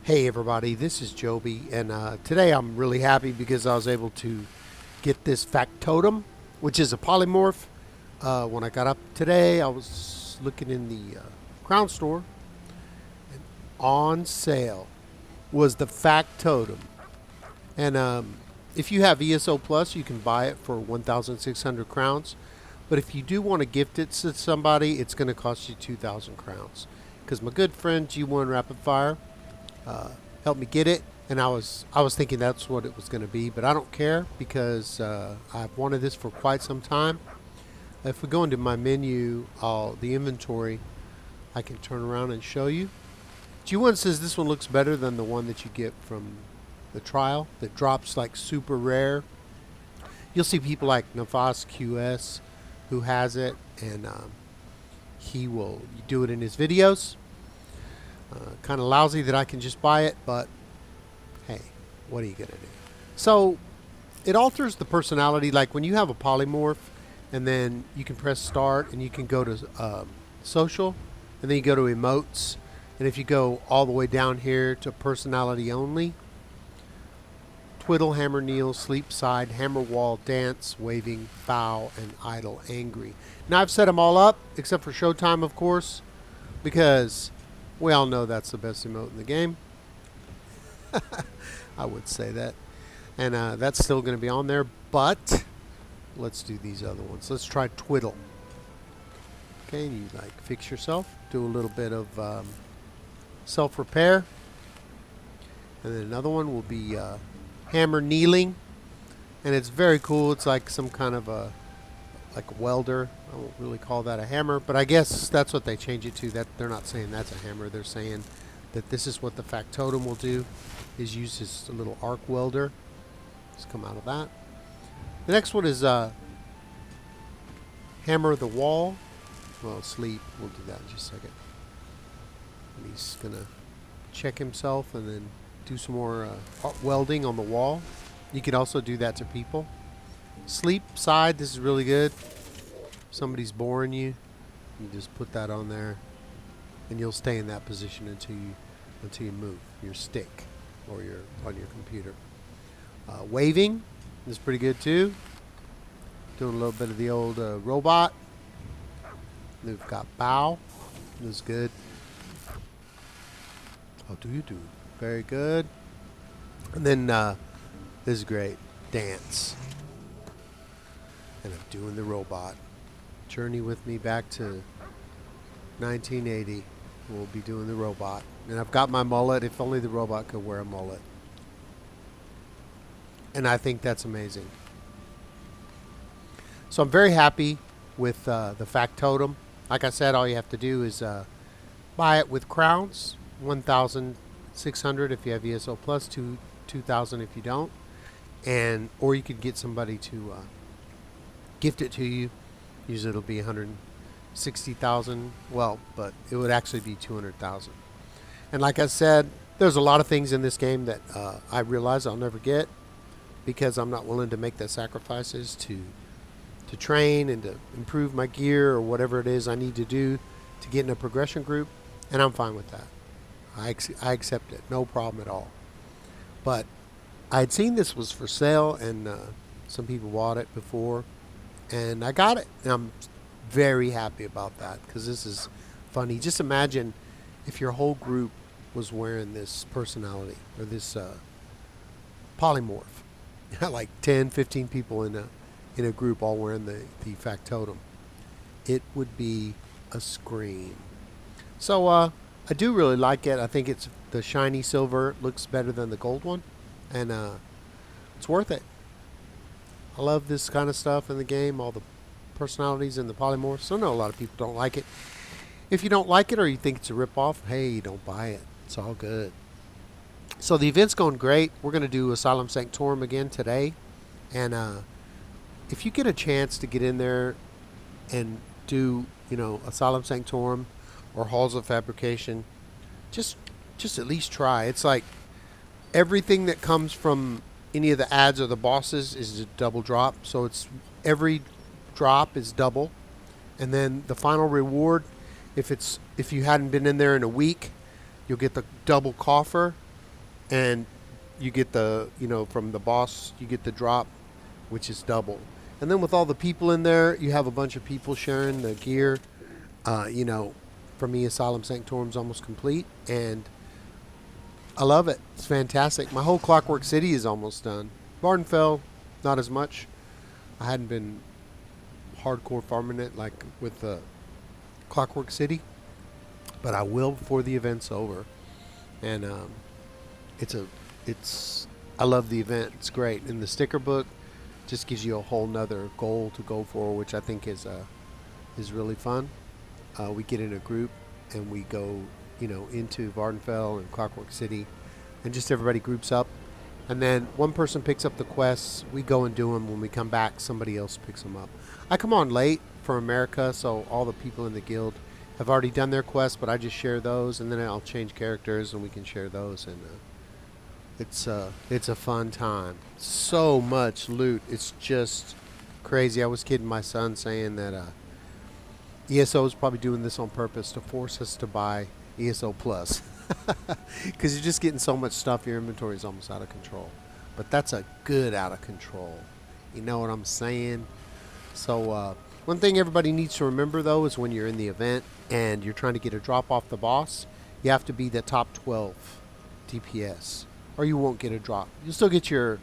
Hey everybody, this is Joby, and today I'm really happy because I was able to get this Factotum, which is a polymorph. When I got up today, I was looking in the Crown store, and on sale was the Factotum. And if you have ESO Plus, you can buy it for 1,600 crowns. But if you do want to gift it to somebody, it's going to cost you 2,000 crowns. Because my good friend G1 Rapid Fire helped me get it, and I was thinking that's what it was going to be, but I don't care because I've wanted this for quite some time. If we go into my menu, the inventory, I can turn around and show you. G1 says this one looks better than the one that you get from the trial that drops like super rare. You'll see people like Navas QS who has it, and he will do it in his videos. Kind of lousy that I can just buy it, but hey, what are you going to do? So it alters the personality. Like when you have a polymorph, and then you can press start, and you can go to social, and then you go to emotes. And if you go all the way down here to personality only, twiddle, hammer, kneel, sleep, side, hammer, wall, dance, waving, bow, and idle, angry. Now I've set them all up, except for showtime, of course, because we all know that's the best emote in the game. I would say that. And that's still going to be on there, but let's do these other ones. Let's try twiddle. Okay, and you like fix yourself, do a little bit of self-repair. And then another one will be hammer kneeling. And it's very cool. It's like some kind of a welder. I won't really call that a hammer, but I guess that's what they change it to. That they're not saying that's a hammer. They're saying that this is what the Factotum will do, is use his little arc welder. Let's come out of that. The next one is hammer the wall. Well, sleep. We'll do that in just a second. And he's gonna check himself and then do some more welding on the wall. You could also do that to people. Sleep side, this is really good. Somebody's boring you, you just put that on there, and you'll stay in that position until you move your stick or on your computer. Waving is pretty good too. Doing a little bit of the old robot. We've got bow. This is good. How do you do? Very good. And then this is great. Dance. And I'm doing the robot. Journey with me back to 1980. We'll be doing the robot. And I've got my mullet. If only the robot could wear a mullet. And I think that's amazing. So I'm very happy with the Factotum. Like I said, all you have to do is buy it with crowns. 1,600 if you have ESO Plus, 2,000 if you don't. Or you could get somebody to gift it to you. Usually it'll be 160,000. Well, but it would actually be 200,000. And like I said, there's a lot of things in this game that I realize I'll never get because I'm not willing to make the sacrifices to train and to improve my gear or whatever it is I need to do to get in a progression group, and I'm fine with that. I accept it, no problem at all. But I had seen this was for sale, and some people bought it before, and I got it, and I'm very happy about that because this is funny. Just imagine if your whole group was wearing this personality or this polymorph. Like 10, 15 people in a group all wearing the Factotum. It would be a scream. So I do really like it. I think it's the shiny silver looks better than the gold one, and it's worth it. I love this kind of stuff in the game, all the personalities and the polymorphs. I know a lot of people don't like it. If you don't like it or you think it's a ripoff, hey, don't buy it. It's all good. So the event's going great. We're going to do Asylum Sanctorum again today, and if you get a chance to get in there and do, Asylum Sanctorum or Halls of Fabrication, just at least try. It's like everything that comes from any of the ads or the bosses is a double drop. So it's every drop is double, and then the final reward, if you hadn't been in there in a week, you'll get the double coffer, and you get the, from the boss, you get the drop, which is double. And then with all the people in there, you have a bunch of people sharing the gear. For me, Asylum Sanctorum's almost complete, and I love it. It's fantastic. My whole Clockwork City is almost done. Vardenfell, not as much. I hadn't been hardcore farming it like with Clockwork City, but I will before the event's over. And it's I love the event. It's great, and the sticker book just gives you a whole nother goal to go for, which I think is really fun. We get in a group and we go, into Vardenfell and Clockwork City, and just everybody groups up, and then one person picks up the quests. We go and do them. When we come back, somebody else picks them up. I come on late for America, so all the people in the guild have already done their quests, but I just share those, and then I'll change characters and we can share those, and it's a fun time. So much loot. It's just crazy. I was kidding my son saying that ESO is probably doing this on purpose to force us to buy ESO Plus, because you're just getting so much stuff. Your inventory is almost out of control, but that's a good out of control. You know what I'm saying? So one thing everybody needs to remember, though, is when you're in the event and you're trying to get a drop off the boss, you have to be the top 12 DPS, or you won't get a drop. You'll still get your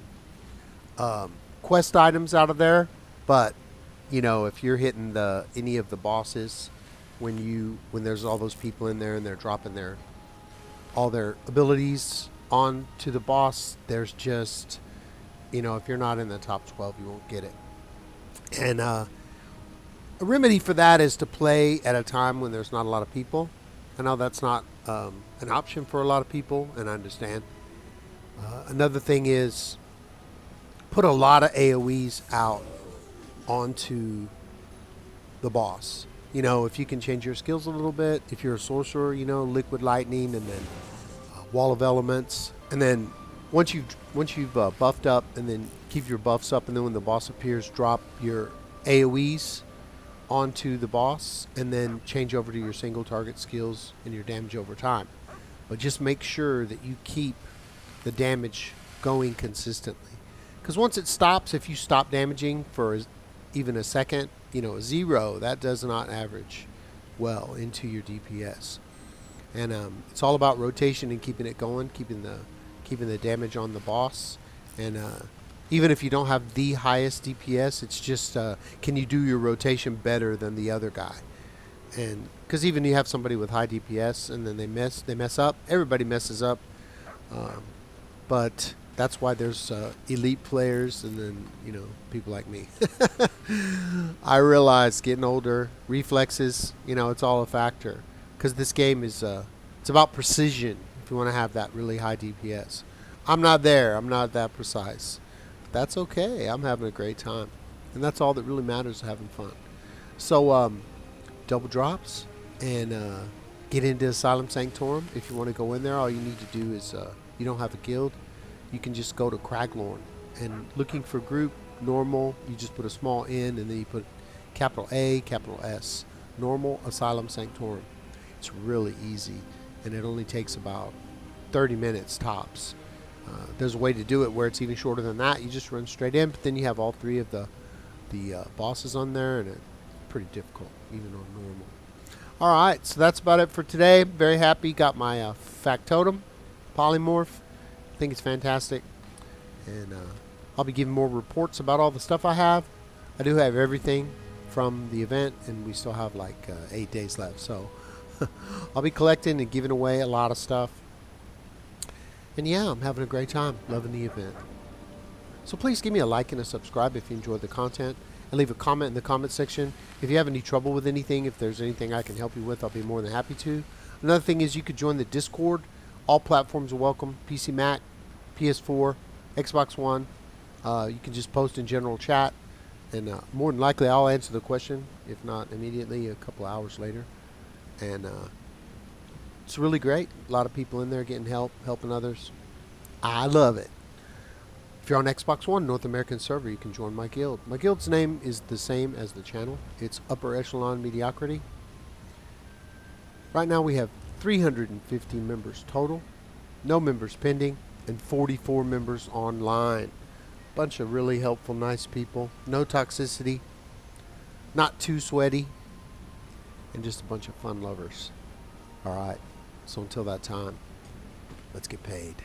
quest items out of there, but if you're hitting any of the bosses, when there's all those people in there and they're dropping all their abilities on to the boss, there's just, if you're not in the top 12, you won't get it. And a remedy for that is to play at a time when there's not a lot of people. I know that's not an option for a lot of people, and I understand. Another thing is put a lot of AoEs out onto the boss. If you can change your skills a little bit, if you're a sorcerer, liquid lightning, and then wall of elements, and then once you've buffed up, and then keep your buffs up, and then when the boss appears, drop your AoEs onto the boss, and then change over to your single target skills and your damage over time. But just make sure that you keep the damage going consistently, because once it stops, if you stop damaging for even a second, a 0, that does not average well into your DPS. And it's all about rotation and keeping it going, keeping the damage on the boss. And even if you don't have the highest DPS, it's just can you do your rotation better than the other guy? And because even you have somebody with high DPS and then they mess up, everybody messes up. But that's why there's elite players, and then people like me. I realize getting older, reflexes, it's all a factor, because this game is it's about precision. If you want to have that really high DPS, I'm not there. I'm not that precise. But that's okay. I'm having a great time, and that's all that really matters, having fun. So double drops and get into Asylum Sanctorum. If you want to go in there, all you need to do is you don't have a guild, you can just go to Craglorn, and looking for group normal, you just put a small N and then you put capital A, capital S, normal Asylum Sanctorum. It's really easy, and it only takes about 30 minutes tops. There's a way to do it where it's even shorter than that. You just run straight in, but then you have all three of the bosses on there, and it's pretty difficult even on normal. Alright, so that's about it for today. Very happy. Got my Factotum Polymorph. I think it's fantastic, and I'll be giving more reports about all the stuff I have. I do have everything from the event, and we still have like 8 days left, so I'll be collecting and giving away a lot of stuff. And yeah, I'm having a great time, loving the event. So please give me a like and a subscribe if you enjoyed the content, and leave a comment in the comment section. If you have any trouble with anything, if there's anything I can help you with, I'll be more than happy to. Another thing is you could join the Discord. All platforms are welcome: PC, Mac, PS4, Xbox One. You can just post in general chat, and more than likely I'll answer the question, if not immediately, a couple hours later. And it's really great. A lot of people in there getting help, helping others. I love it. If you're on Xbox One, North American server, you can join my guild. My guild's name is the same as the channel. It's Upper Echelon Mediocrity. Right now we have 350 members total. No members pending. and 44 members online. Bunch of really helpful, nice people. No toxicity, not too sweaty, and just a bunch of fun lovers. All right. So until that time, let's get paid.